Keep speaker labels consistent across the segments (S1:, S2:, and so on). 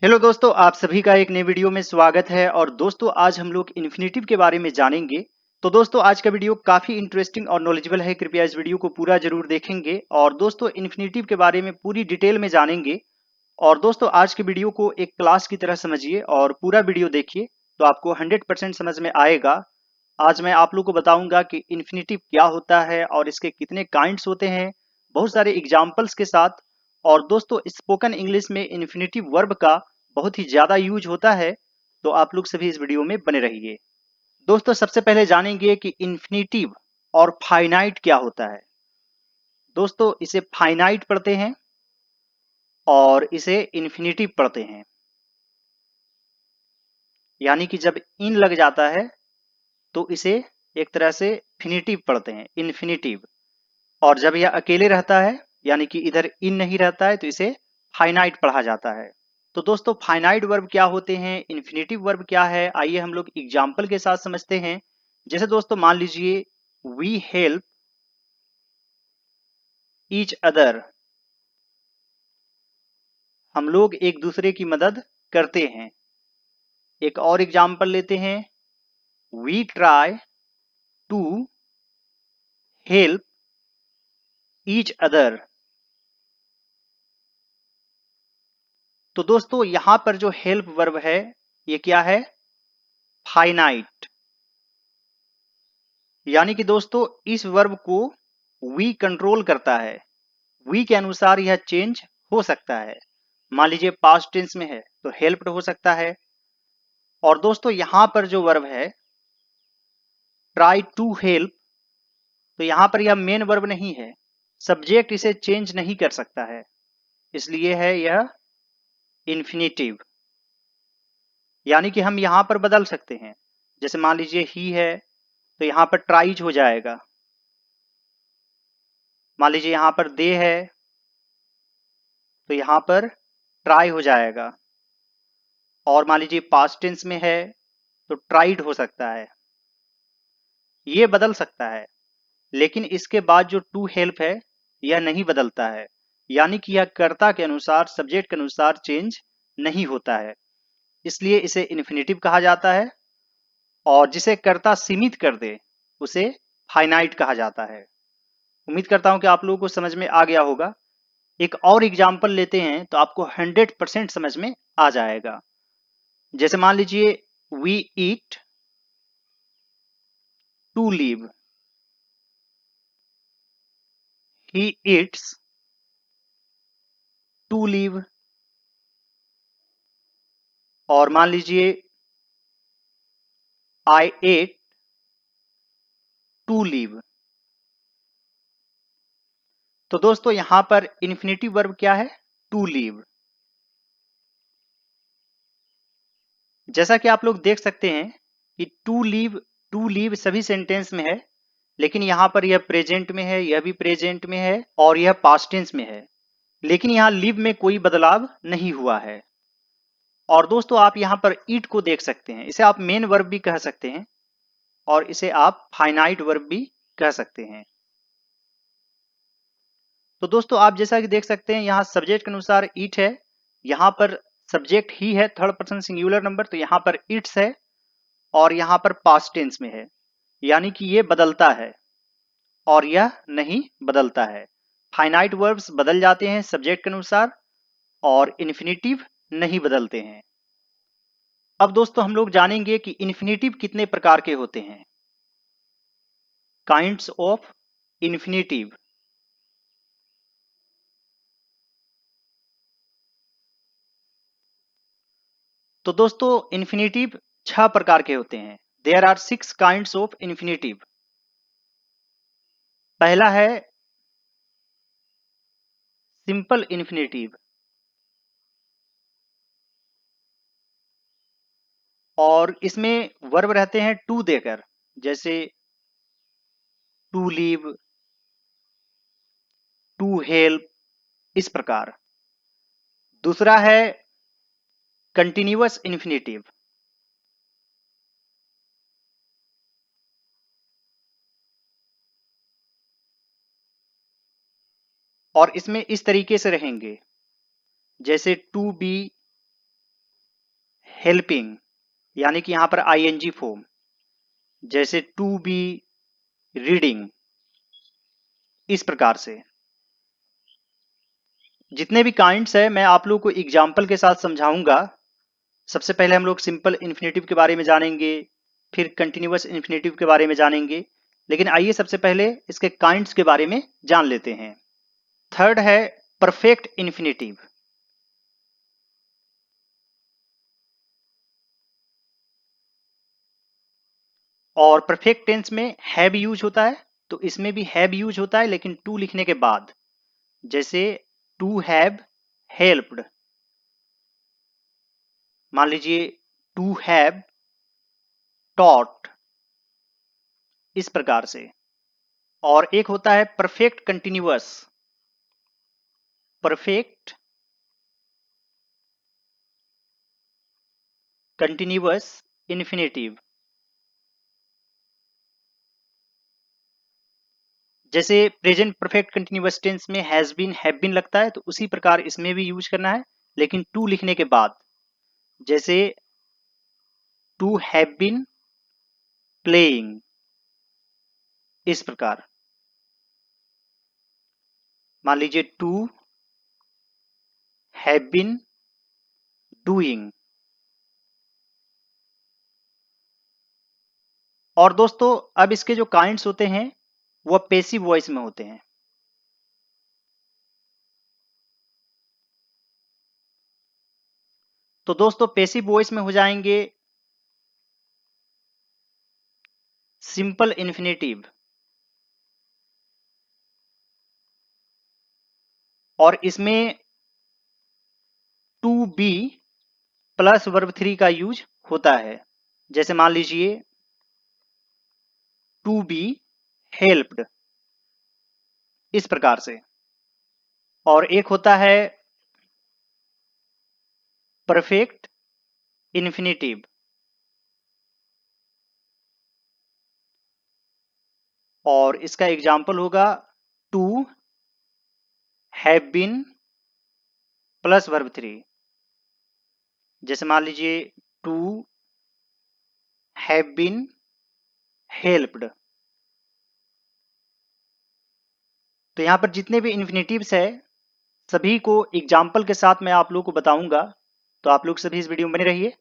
S1: Hello दोस्तों, आप सभी का एक नए वीडियो में स्वागत है। और दोस्तों आज हम लोग इन्फिनेटिव के बारे में जानेंगे। तो दोस्तों आज का वीडियो काफी इंटरेस्टिंग और नॉलेजेबल है। कृपया इस वीडियो को पूरा जरूर देखेंगे और दोस्तों इन्फिनेटिव के बारे में पूरी डिटेल में जानेंगे। और दोस्तों आज के वीडियो को एक क्लास की तरह समझिए और पूरा वीडियो देखिए तो आपको 100% समझ में आएगा। आज मैं आप लोग को बताऊंगा कि इन्फिनेटिव क्या होता है और इसके कितने काइंड्स होते हैं, बहुत सारे एग्जाम्पल्स के साथ। और दोस्तों स्पोकन इंग्लिश में इन्फिनेटिव वर्ब का बहुत ही ज्यादा यूज होता है, तो आप लोग सभी इस वीडियो में बने रहिए। दोस्तों सबसे पहले जानेंगे कि इन्फिनेटिव और फाइनाइट क्या होता है। दोस्तों इसे फाइनाइट पढ़ते हैं और इसे इन्फिनेटिव पढ़ते हैं। यानी कि जब इन लग जाता है तो इसे एक तरह से फिनिटिव पढ़ते हैं, इन्फिनेटिव। और जब यह अकेले रहता है यानी कि इधर इन नहीं रहता है तो इसे फाइनाइट पढ़ा जाता है। तो दोस्तों फाइनाइट वर्ब क्या होते हैं, इन्फिनेटिव वर्ब क्या है, आइए हम लोग एग्जाम्पल के साथ समझते हैं। जैसे दोस्तों मान लीजिए वी हेल्प ईच अदर, हम लोग एक दूसरे की मदद करते हैं। एक और एग्जाम्पल लेते हैं, we try to help each other. तो दोस्तों यहां पर जो हेल्प वर्ब है ये क्या है, फाइनाइट। यानी कि दोस्तों इस वर्ब को वी कंट्रोल करता है। वी के अनुसार यह चेंज हो सकता है। मान लीजिए पास्ट टेंस में है तो हेल्प्ड हो सकता है। और दोस्तों यहां पर जो वर्ब है ट्राई टू हेल्प, तो यहां पर यह मेन वर्ब नहीं है, सब्जेक्ट इसे चेंज नहीं कर सकता है, इसलिए है यह इन्फिनेटिव। यानी कि हम यहां पर बदल सकते हैं। जैसे मान लीजिए ही है तो यहां पर ट्राइज हो जाएगा। मान लीजिए यहां पर दे है तो यहां पर ट्राई हो जाएगा। और मान लीजिए पास्ट टेंस में है तो ट्राइड हो सकता है। ये बदल सकता है, लेकिन इसके बाद जो टू हेल्प है यह नहीं बदलता है। यानी कि यह कर्ता के अनुसार, सब्जेक्ट के अनुसार चेंज नहीं होता है, इसलिए इसे इन्फिनेटिव कहा जाता है। और जिसे कर्ता सीमित कर दे उसे फाइनाइट कहा जाता है। उम्मीद करता हूं कि आप लोगों को समझ में आ गया होगा। एक और एग्जाम्पल लेते हैं तो आपको 100% समझ में आ जाएगा। जैसे मान लीजिए we eat to live, he eats to live. और मान लीजिए आई एट टू लिव। तो दोस्तों यहां पर इन्फिनेटिव वर्ब क्या है, टू लिव। जैसा कि आप लोग देख सकते हैं कि टू लीव सभी सेंटेंस में है, लेकिन यहां पर यह प्रेजेंट में है, यह भी प्रेजेंट में है और यह पास्ट टेंस में है। लेकिन यहां लिव में कोई बदलाव नहीं हुआ है। और दोस्तों आप यहां पर ईट को देख सकते हैं, इसे आप मेन वर्ब भी कह सकते हैं और इसे आप फाइनाइट वर्ब भी कह सकते हैं। तो दोस्तों आप जैसा कि देख सकते हैं यहां सब्जेक्ट के अनुसार ईट है, यहां पर सब्जेक्ट ही है थर्ड पर्सन सिंगुलर नंबर, तो यहां पर इट्स है और यहां पर पास्ट टेंस में है। यानी कि ये बदलता है और यह नहीं बदलता है। फाइनाइट वर्ब्स बदल जाते हैं सब्जेक्ट के अनुसार और इन्फिनेटिव नहीं बदलते हैं। अब दोस्तों हम लोग जानेंगे कि इन्फिनेटिव कितने प्रकार के होते हैं, काइंड्स ऑफ इन्फिनेटिव। तो दोस्तों इन्फिनेटिव 6 प्रकार के होते हैं। There are 6 kinds of infinitive. पहला है सिंपल इन्फिनेटिव, और इसमें वर्ब रहते हैं टू देकर, जैसे टू लीव, टू हेल्प, इस प्रकार। दूसरा है कंटिन्यूअस इन्फिनेटिव, और इसमें इस तरीके से रहेंगे, जैसे टू बी, हेल्पिंग, यानी कि यहां पर आईएनजी फॉर्म, जैसे टू बी रीडिंग, इस प्रकार से जितने भी काइंड्स है मैं आप लोगों को एग्जाम्पल के साथ समझाऊंगा। सबसे पहले हम लोग सिंपल इन्फिनेटिव के बारे में जानेंगे, फिर कंटिन्यूअस इन्फिनेटिव के बारे में जानेंगे, लेकिन आइए सबसे पहले इसके काइंड्स के बारे में जान लेते हैं। थर्ड है परफेक्ट इन्फिनेटिव। और परफेक्ट टेंस में हैव यूज होता है, तो इसमें भी हैव यूज होता है लेकिन टू लिखने के बाद, जैसे टू हैव हेल्प्ड, मान लीजिए टू हैव टॉट, इस प्रकार से। और एक होता है perfect continuous. Perfect continuous infinitive, जैसे प्रेजेंट परफेक्ट कंटिन्यूअस टेंस में हैज बीन हैव बीन लगता है, तो उसी प्रकार इसमें भी यूज करना है लेकिन टू लिखने के बाद, जैसे टू हैव बीन प्लेइंग, इस प्रकार। मान लीजिए टू हैव बीन डूइंग। और दोस्तों अब इसके जो काइंड्स होते हैं वह पैसिव वॉइस में होते हैं। तो दोस्तों पैसिव वॉइस में हो जाएंगे सिंपल इन्फिनेटिव, और इसमें to be plus verb three का यूज होता है, जैसे मान लीजिए टू बी हेल्प्ड, इस प्रकार से। और एक होता है परफेक्ट इन्फिनेटिव, और इसका एग्जाम्पल होगा to have been plus verb three, जैसे मान लीजिए टू हैव बीन हेल्प्ड। तो यहां पर जितने भी इन्फिनेटिव्स है सभी को एग्जाम्पल के साथ मैं आप लोग को बताऊंगा, तो आप लोग सभी इस वीडियो में बने रहिए।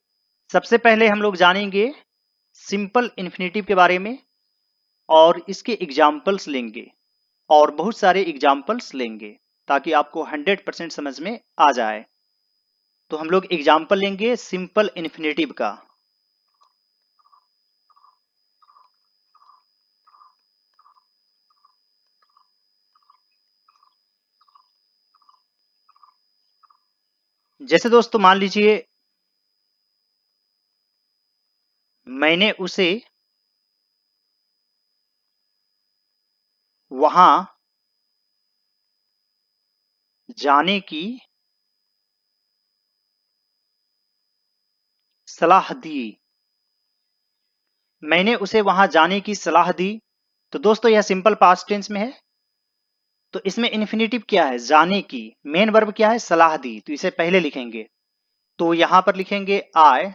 S1: सबसे पहले हम लोग जानेंगे सिंपल इन्फिनेटिव के बारे में, और इसके एग्जाम्पल्स लेंगे, और बहुत सारे एग्जाम्पल्स लेंगे ताकि आपको 100% समझ में आ जाए। तो हम लोग एग्जाम्पल लेंगे सिंपल इन्फिनेटिव का। जैसे दोस्तों मान लीजिए मैंने उसे वहां जाने की सलाह दी। मैंने उसे वहां जाने की सलाह दी। तो दोस्तों यह सिंपल पास्ट टेंस में है, तो इसमें इन्फिनेटिव क्या है, जाने की। मेन वर्ब क्या है, सलाह दी, तो इसे पहले लिखेंगे। तो यहां पर लिखेंगे आई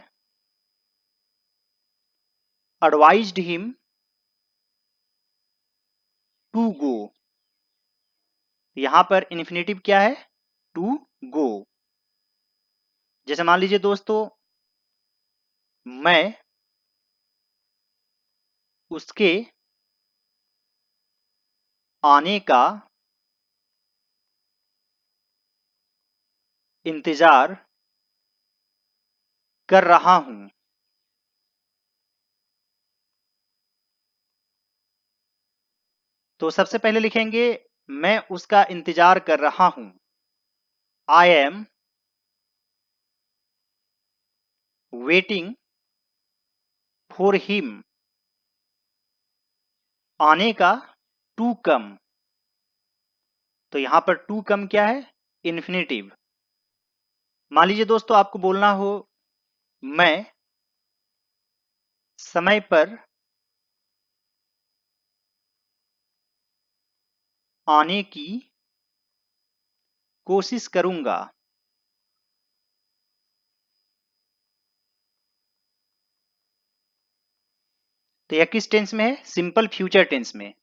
S1: एडवाइज्ड हिम टू गो। यहां पर इन्फिनेटिव क्या है, टू गो। जैसे मान लीजिए दोस्तों मैं उसके आने का इंतजार कर रहा हूं। तो सबसे पहले लिखेंगे मैं उसका इंतजार कर रहा हूं। I am waiting for him, आने का, टू कम। तो यहां पर टू कम क्या है, इन्फिनेटिव। मान लीजिए दोस्तों आपको बोलना हो मैं समय पर आने की कोशिश करूंगा। तो यह किस टेंस में है? सिंपल फ्यूचर टेंस में।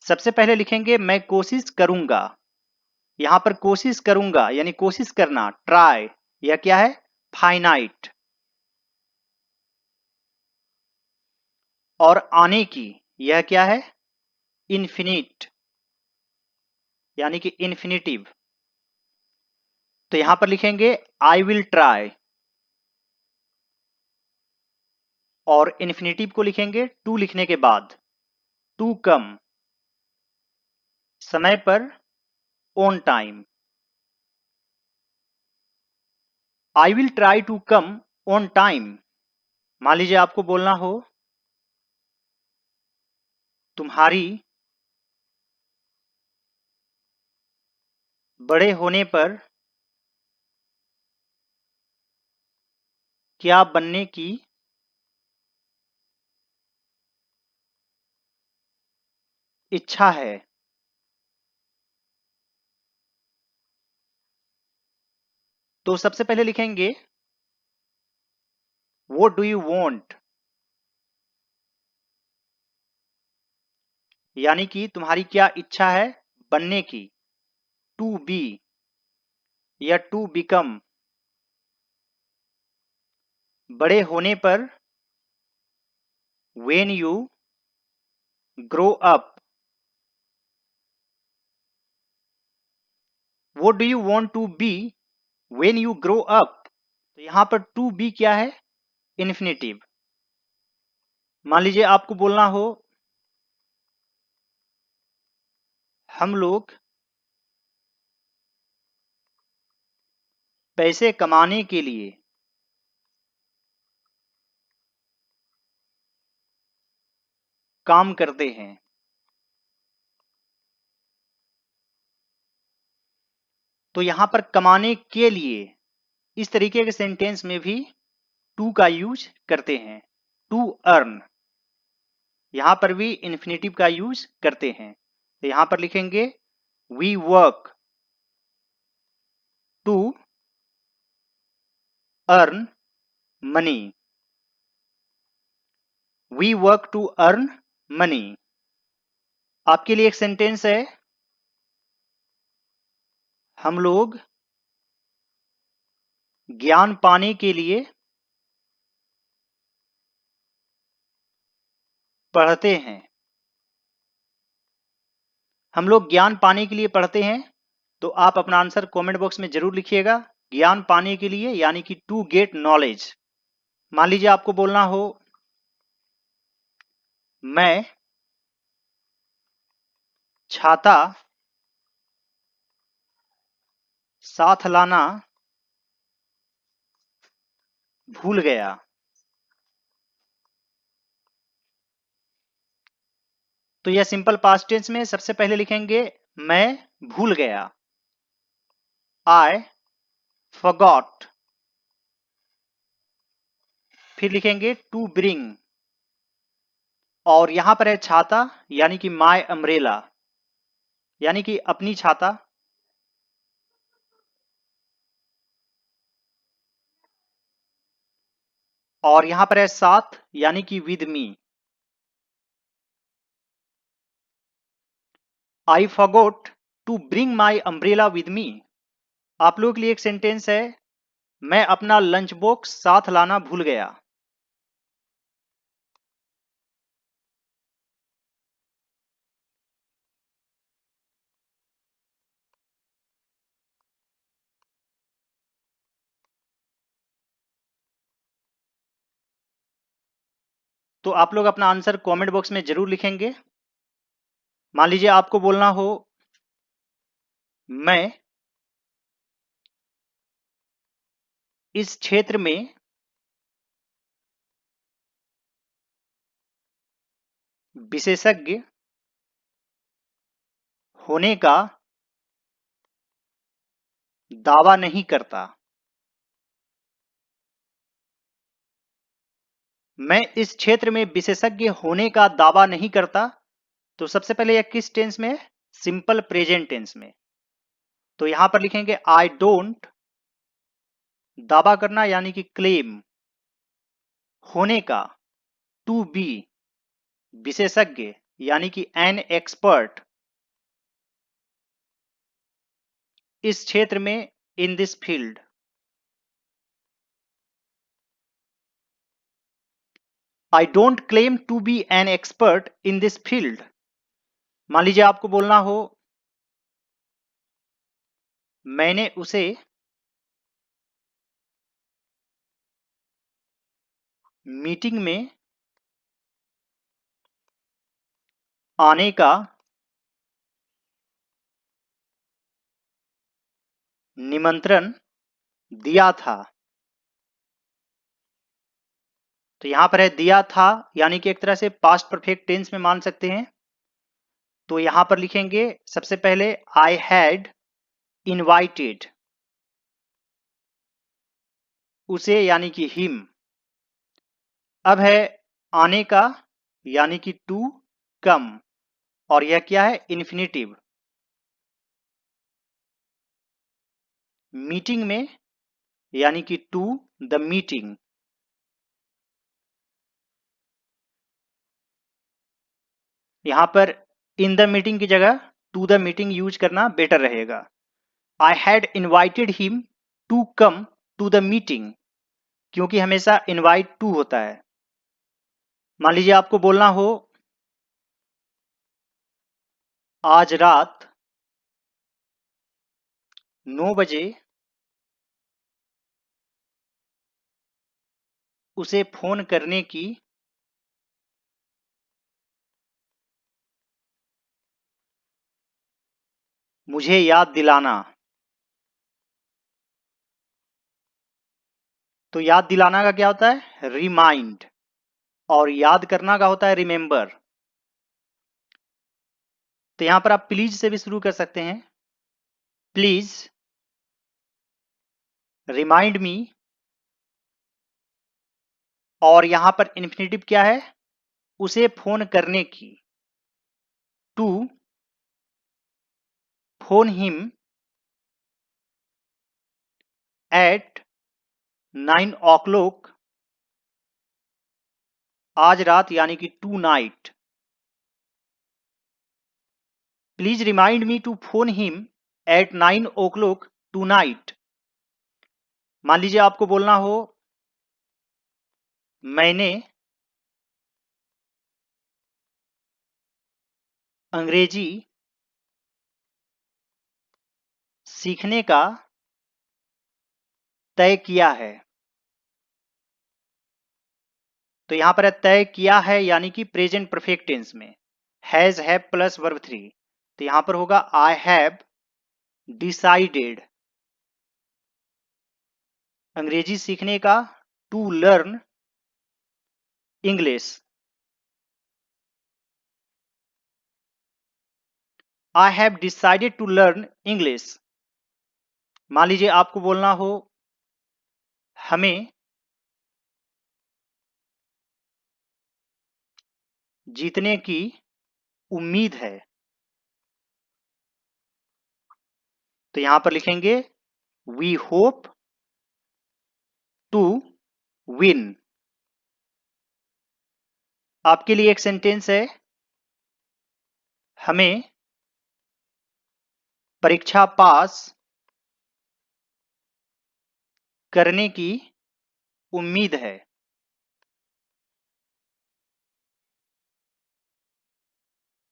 S1: सबसे पहले लिखेंगे मैं कोशिश करूंगा। यहां पर कोशिश करूंगा यानी कोशिश करना, ट्राई, यह क्या है? फाइनाइट। और आने की, यह क्या है? इन्फिनिट, यानी कि इन्फिनिटिव। तो यहां पर लिखेंगे आई विल ट्राई, और इन्फिनिटिव को लिखेंगे टू लिखने के बाद, टू कम, समय पर, on time. I will try to come on time. मान लीजिए आपको बोलना हो तुम्हारी बड़े होने पर क्या बनने की इच्छा है। तो सबसे पहले लिखेंगे व्हाट डू यू वांट, यानी कि तुम्हारी क्या इच्छा है बनने की, टू बी या टू बिकम। बड़े होने पर, when you grow up. What do you want to be when you grow up. तो यहां पर टू बी क्या है? इन्फिनिटिव। मान लीजिए आपको बोलना हो हम लोग पैसे कमाने के लिए काम करते हैं। तो यहां पर कमाने के लिए इस तरीके के सेंटेंस में भी टू का यूज करते हैं, टू अर्न। यहां पर भी इन्फिनिटिव का यूज करते हैं। तो यहां पर लिखेंगे we work to earn money. We work to earn money. आपके लिए एक सेंटेंस है हम लोग ज्ञान पाने के लिए पढ़ते हैं। हम लोग ज्ञान पाने के लिए पढ़ते हैं। तो आप अपना आंसर कमेंट बॉक्स में जरूर लिखिएगा। ज्ञान पाने के लिए यानी कि टू गेट नॉलेज। मान लीजिए आपको बोलना हो मैं छाता साथ लाना भूल गया। तो यह सिंपल पास्ट टेंस में सबसे पहले लिखेंगे मैं भूल गया, आई forgot। फिर लिखेंगे टू ब्रिंग, और यहां पर है छाता यानी कि माय अम्ब्रेला, यानी कि अपनी छाता। और यहां पर है साथ यानी कि with me. I forgot to bring my umbrella with me. आप लोगों के लिए एक सेंटेंस है मैं अपना लंच बॉक्स साथ लाना भूल गया। तो आप लोग अपना आंसर कमेंट बॉक्स में जरूर लिखेंगे। मान लीजिए आपको बोलना हो मैं इस क्षेत्र में विशेषज्ञ होने का दावा नहीं करता। मैं इस क्षेत्र में विशेषज्ञ होने का दावा नहीं करता। तो सबसे पहले यह किस टेंस में है? सिंपल प्रेजेंट टेंस में। तो यहां पर लिखेंगे आई डोंट, दावा करना यानी कि क्लेम, होने का, टू बी, विशेषज्ञ यानी कि एन एक्सपर्ट इस क्षेत्र में, in this field. I don't claim to be an expert in this field. मान लीजिए आपको बोलना हो मैंने उसे मीटिंग में आने का निमंत्रण दिया था। तो यहां पर है दिया था, यानी कि एक तरह से पास्ट परफेक्ट टेंस में मान सकते हैं। तो यहां पर लिखेंगे सबसे पहले आई हैड इनवाइटेड उसे, यानी कि हिम। अब है आने का, यानी कि टू कम, और यह क्या है, इन्फिनेटिव। मीटिंग में, यानी कि टू द मीटिंग। यहां पर इन द मीटिंग की जगह टू द मीटिंग यूज करना बेटर रहेगा। I had invited him to come to the meeting, क्योंकि हमेशा इनवाइट टू होता है। मान लीजिए आपको बोलना हो आज रात 9 बजे उसे फोन करने की मुझे याद दिलाना। तो याद दिलाना का क्या होता है, रिमाइंड, और याद करना का होता है रिमेंबर। तो यहां पर आप प्लीज से भी शुरू कर सकते हैं। प्लीज रिमाइंड मी, और यहां पर इन्फिनेटिव क्या है, उसे फोन करने की, to phone him at 9 o'clock आज रात, यानी कि tonight. Please remind me to phone him at 9 o'clock tonight. मान लीजिए आपको बोलना हो मैंने अंग्रेजी सीखने का तय किया है। तो यहां पर तय किया है, यानी कि प्रेजेंट परफेक्ट टेंस में, हैज हैव प्लस वर्ब 3। तो यहां पर होगा आई हैव डिसाइडेड अंग्रेजी सीखने का, to learn English. I have decided to learn English. मान लीजिए आपको बोलना हो हमें जीतने की उम्मीद है। तो यहां पर लिखेंगे वी होप टू विन। आपके लिए एक सेंटेंस है, हमें परीक्षा पास करने की उम्मीद है।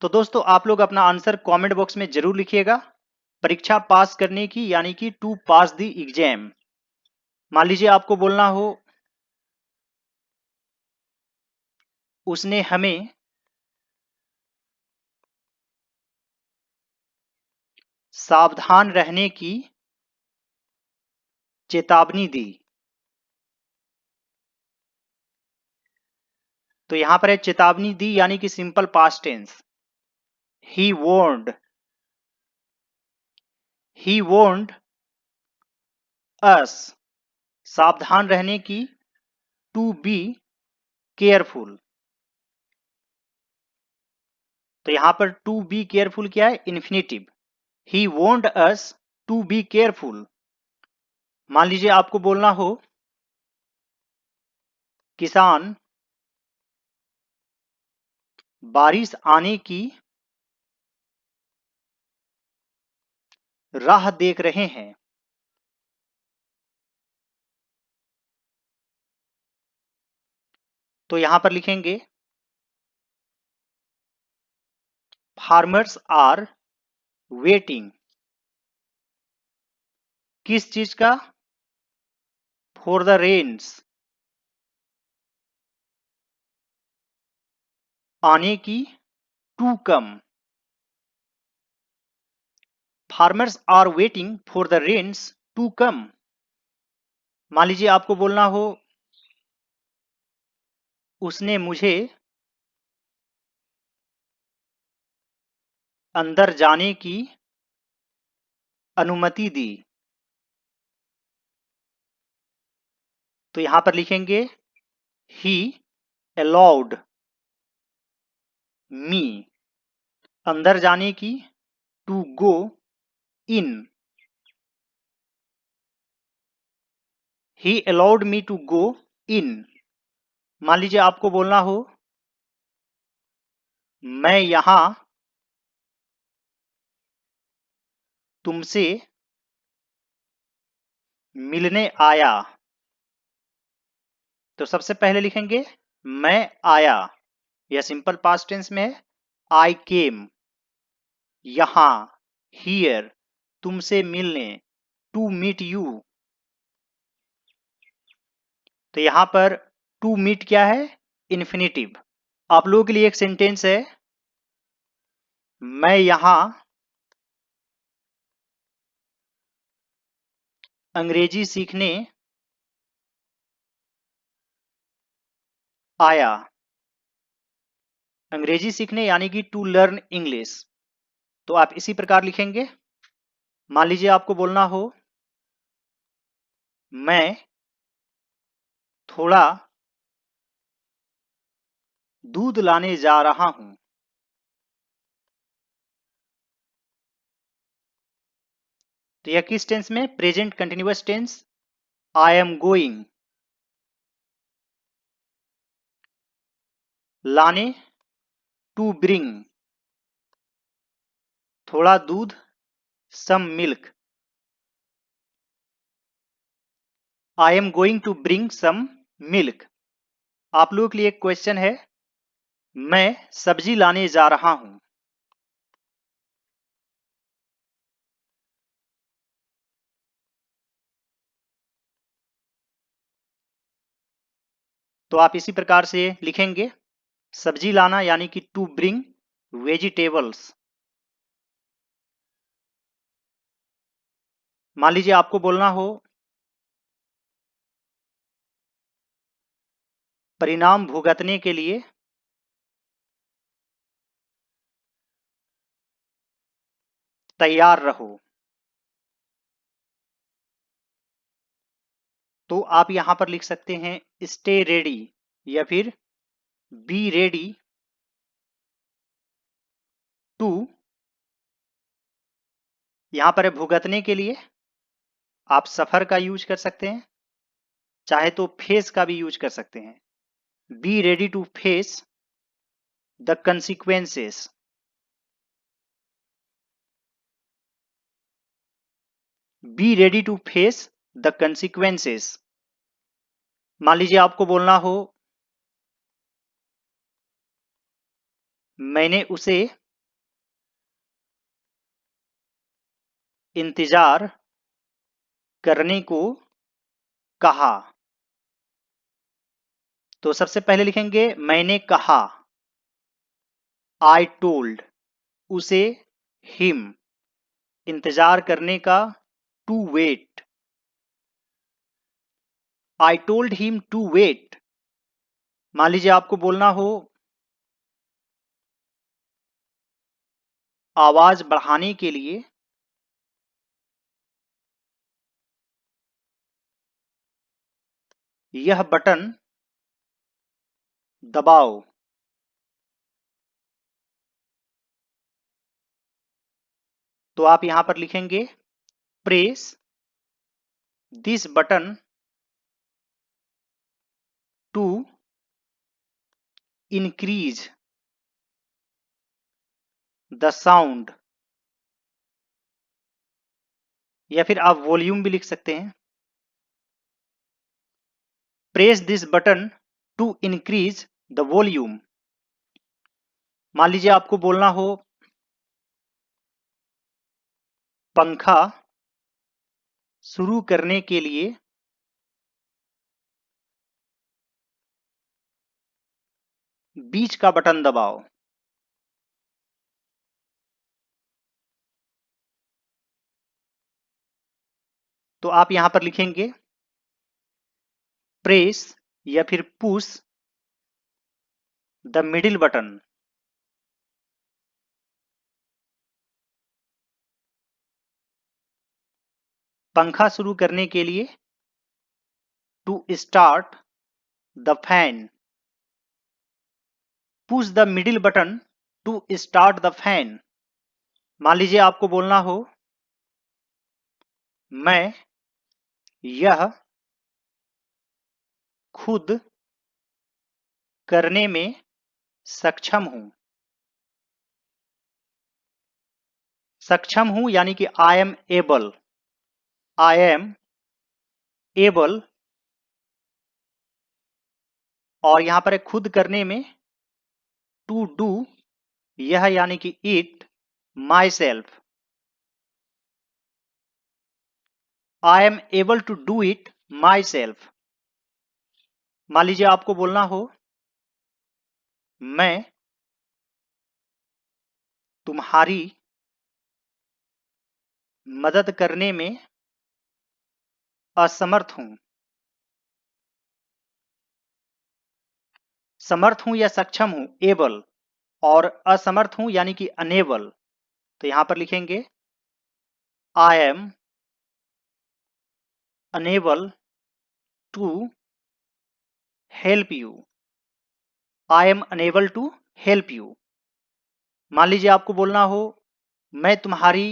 S1: तो दोस्तों आप लोग अपना आंसर कमेंट बॉक्स में जरूर लिखिएगा। परीक्षा पास करने की, यानी कि टू पास द एग्जाम। मान लीजिए आपको बोलना हो उसने हमें सावधान रहने की चेतावनी दी। तो यहां पर है चेतावनी दी, यानी कि सिंपल पास्ट टेंस। ही वॉर्न्ड, ही वॉर्न्ड अस सावधान रहने की, टू बी केयरफुल। तो यहां पर टू बी केयरफुल क्या है, infinitive. He want us to be careful. मान लीजिए आपको बोलना हो किसान बारिश आने की राह देख रहे हैं। तो यहां पर लिखेंगे फार्मर्स आर वेटिंग। किस चीज का? फॉर द रेन्स, आने की, to come. Farmers are waiting for the rains to come. मान लीजिए आपको बोलना हो उसने मुझे अंदर जाने की अनुमति दी। तो यहां पर लिखेंगे ही अलाउड मी, अंदर जाने की, to go in. He allowed me to go in. मान लीजिए आपको बोलना हो मैं यहां तुमसे मिलने आया। तो सबसे पहले लिखेंगे मैं आया, यह सिंपल पास्ट टेंस में है। आई केम, यहां, हियर, तुमसे मिलने, टू मीट यू। तो यहां पर टू मीट क्या है? इन्फिनिटिव। आप लोगों के लिए एक सेंटेंस है, मैं यहां अंग्रेजी सीखने आया। अंग्रेजी सीखने यानी कि टू लर्न इंग्लिश। तो आप इसी प्रकार लिखेंगे। मान लीजिए आपको बोलना हो मैं थोड़ा दूध लाने जा रहा हूं। तो यह किस टेंस में? Present continuous tense, I am going. लाने, टू ब्रिंग, थोड़ा दूध, some milk. I am going to bring some milk. आप लोगों के लिए एक क्वेश्चन है, मैं सब्जी लाने जा रहा हूं। तो आप इसी प्रकार से लिखेंगे सब्जी लाना यानी कि टू ब्रिंग वेजिटेबल्स। मान लीजिए आपको बोलना हो परिणाम भुगतने के लिए तैयार रहो। तो आप यहां पर लिख सकते हैं स्टे रेडी या फिर बी रेडी टू। यहां पर है भुगतने के लिए, आप सफर का यूज कर सकते हैं, चाहे तो फेस का भी यूज कर सकते हैं। Be ready to face the consequences. Be ready to face the consequences. मान लीजिए आपको बोलना हो मैंने उसे इंतजार करने को कहा। तो सबसे पहले लिखेंगे मैंने कहा, आई टोल्ड, उसे, हिम, इंतजार करने का, to wait. I told him to wait. मान लीजिए आपको बोलना हो आवाज बढ़ाने के लिए यह बटन दबाओ। तो आप यहां पर लिखेंगे press this button to increase the sound, या फिर आप वॉल्यूम भी लिख सकते हैं। Press this button to increase the volume. मान लीजिए आपको बोलना हो पंखा शुरू करने के लिए बीच का बटन दबाओ। तो आप यहां पर लिखेंगे प्रेस या फिर पुश द मिडिल बटन। पंखा शुरू करने के लिए to start the fan, push the middle button to start the fan. मान लीजिए आपको बोलना हो मैं यह खुद करने में सक्षम हूं। सक्षम हूं यानी कि आई am able, I am able, और यहां पर है खुद करने में टू डू, यह यानी कि it myself, I am able to do it myself. मान लीजिए आपको बोलना हो मैं तुम्हारी मदद करने में असमर्थ हूं। समर्थ हूं या सक्षम हूं एबल, और असमर्थ हूं यानी कि अनेबल, तो यहां पर लिखेंगे I am unable to help you, I am unable to help you. मान लीजिए आपको बोलना हो मैं तुम्हारी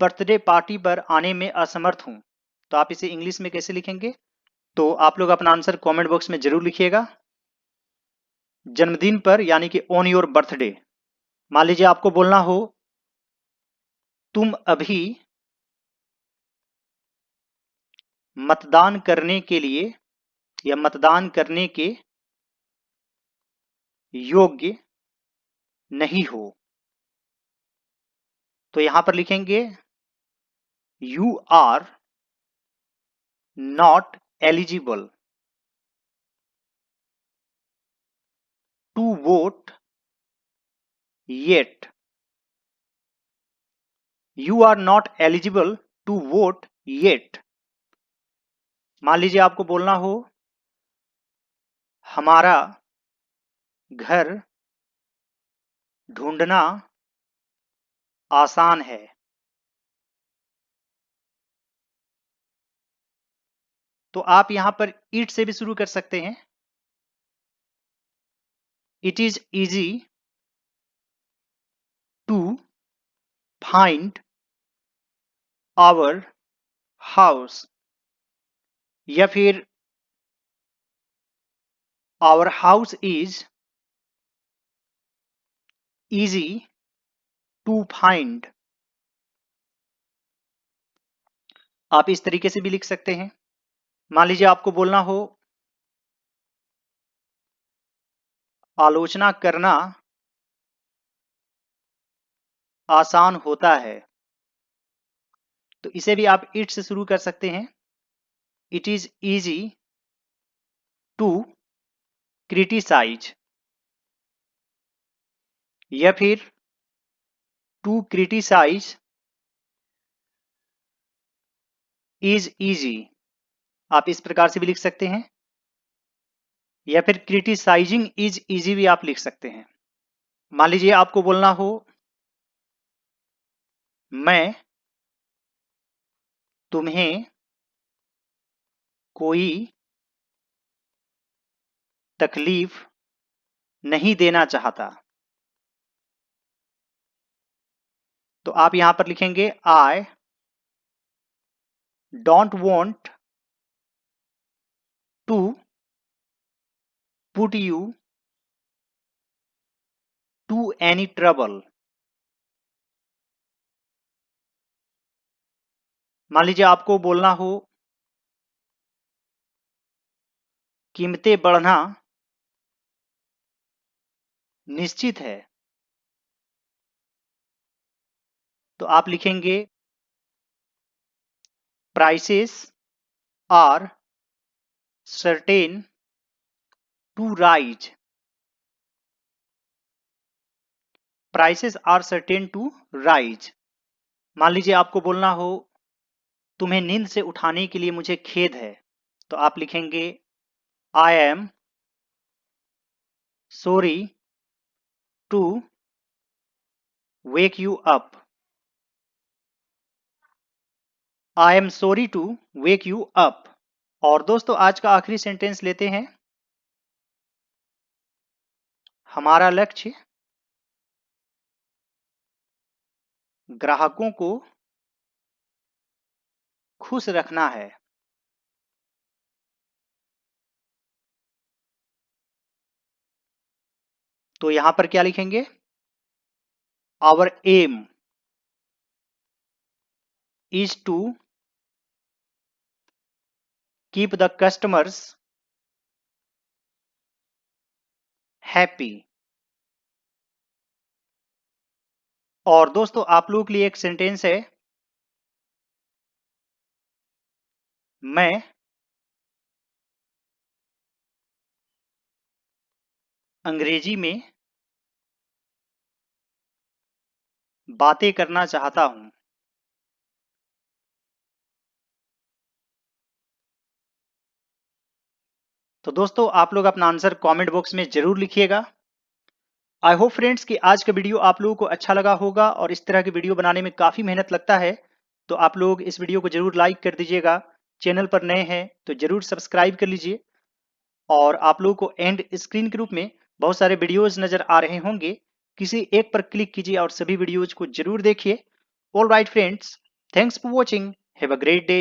S1: बर्थडे पार्टी पर आने में असमर्थ हूं, तो आप इसे इंग्लिश में कैसे लिखेंगे? तो आप लोग अपना आंसर कमेंट बॉक्स में जरूर लिखिएगा। जन्मदिन पर यानी कि ऑन योर बर्थडे। मान लीजिए आपको बोलना हो तुम अभी मतदान करने के लिए या मतदान करने के योग्य नहीं हो, तो यहां पर लिखेंगे you are not eligible to vote yet, you are not eligible to vote yet. मान लीजिए आपको बोलना हो हमारा घर ढूंढना आसान है, तो आप यहां पर इट से भी शुरू कर सकते हैं। It is easy to find our house, या फिर our house is easy to find. आप इस तरीके से भी लिख सकते हैं। मान लीजिए आपको बोलना हो आलोचना करना आसान होता है, तो इसे भी आप इट से शुरू कर सकते हैं। It is easy to criticise, या फिर टू क्रिटिसाइज इज इजी, आप इस प्रकार से भी लिख सकते हैं, या फिर क्रिटिसाइजिंग इज इजी भी आप लिख सकते हैं। मान लीजिए आपको बोलना हो मैं तुम्हें कोई तकलीफ नहीं देना चाहता, तो आप यहां पर लिखेंगे I don't want to put you to any trouble. मान लीजिए आपको बोलना हो कीमतें बढ़ना निश्चित है, तो आप लिखेंगे prices are certain to rise. Prices are certain to rise. मान लीजिए आपको बोलना हो तुम्हें नींद से उठाने के लिए मुझे खेद है, तो आप लिखेंगे I am sorry to wake you up. I am sorry to wake you up. और दोस्तों आज का आखिरी सेंटेंस लेते हैं। हमारा लक्ष्य ग्राहकों को खुश रखना है। तो यहां पर क्या लिखेंगे? Our aim is to keep the customers happy. और दोस्तों आप लोगों के लिए एक सेंटेंस है, मैं अंग्रेजी में बातें करना चाहता हूं। तो दोस्तों आप लोग अपना आंसर कमेंट बॉक्स में जरूर लिखिएगा। आई होप फ्रेंड्स कि आज का वीडियो आप लोगों को अच्छा लगा होगा और इस तरह की वीडियो बनाने में काफी मेहनत लगता है, तो आप लोग इस वीडियो को जरूर लाइक कर दीजिएगा। चैनल पर नए हैं तो जरूर सब्सक्राइब कर लीजिए। और आप लोगों को एंड स्क्रीन के रूप में बहुत सारे वीडियोज नजर आ रहे होंगे, किसी एक पर क्लिक कीजिए और सभी वीडियोज को जरूर देखिए। All right friends, thanks for watching, have a great day.